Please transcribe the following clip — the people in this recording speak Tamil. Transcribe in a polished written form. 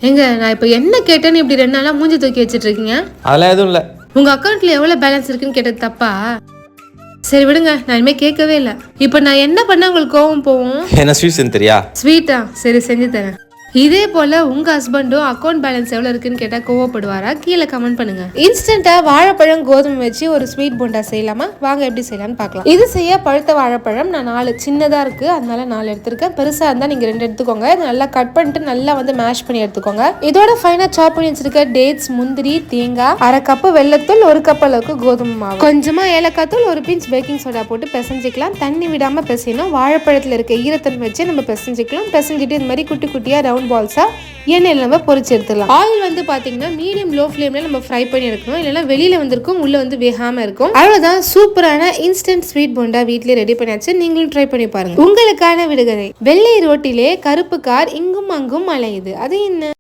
ஏங்க நான் இப்போ என்ன கேட்டேன்னு இப்படி 2 நாளா மூஞ்சி தூக்கி வச்சிட்டு இருக்கீங்க? அதெல்லாம் எதுவும் இல்லை. உங்க அக்கௌண்ட்ல எவ்வளவு பேலன்ஸ் இருக்குன்னு கேட்டது தப்பா? சரி விடுங்க, நான் இனிமே கேட்கவே இல்லை. இப்போ நான் என்ன பண்ண உங்களுக்கு கோவம் போகும்? என்ன ஸ்வீட் செஞ்சு தெரியா? ஸ்வீட்டா? சரி செஞ்சு தரேன். இதே போல உங்க ஹஸ்பண்டும் அக்கௌண்ட் பேலன்ஸ் எவ்வளவு இருக்குன்னு கேட்டா கோவப்படுவாரா? கீழே கமெண்ட் பண்ணுங்க. இன்ஸ்டன்டா வாழைப்பழம் கோதுமை வச்சு ஒரு ஸ்வீட் போண்டா செய்யலாமா? வாங்க எப்படி செய்யலாம்னு பார்க்கலாம். இது செய்ய பழுத்த வாழைப்பழம் நான் 4 சின்னதா இருக்கு, அதனால 4 எடுத்திருக்கேன். பெருசா இருந்தா நீங்க 2 எடுத்துக்கோங்க. இதை நல்லா கட் பண்ணிட்டு நல்லா மேஷ் பண்ணி எடுத்துக்கோங்க. இதோட ஃபைனா சாப் பண்ணி வச்சிருக்க டேட்ஸ், முந்திரி, தேங்காய், 1/2 கப் வெல்லத்தூள், 1 கப் அளவுக்கு கோதுமை மாவு, கொஞ்சமா ஏலக்காய் தூள், 1 பிஞ்ச் பேக்கிங் சோடா போட்டு பிசைஞ்சிக்கலாம். தண்ணி விடாம பிசையணும். வாழைப்பழத்துல இருக்க ஈரத்தன்மை வச்சு நம்ம பிசைஞ்சிக்கலாம். பிசைஞ்சிட்டு இந்த மாதிரி குட்டி குட்டியா ரவுண்ட் பால்ஸா எண்ணெயில நம்ம பொரிச்சு எடுத்துடலாம். ஆயில் பாத்தீங்கன்னா மீடியம் லோ ஃப்ளேம்ல நம்ம ஃப்ரை பண்ணி எடுக்கணும். இல்லைன்னா வெளியில வந்திருக்கும், உள்ள வேகாம இருக்கும். அவ்வளவுதான், சூப்பரான இன்ஸ்டன்ட் ஸ்வீட் போண்டா வீட்லயே ரெடி பண்ணியாச்சு. நீங்களும் ட்ரை பண்ணி பாருங்க. உங்களுக்கான விடுகதை: வெள்ளை ரோட்டிலே கருப்பு கார் இங்கும் அங்கும் அலையுது, அது என்ன?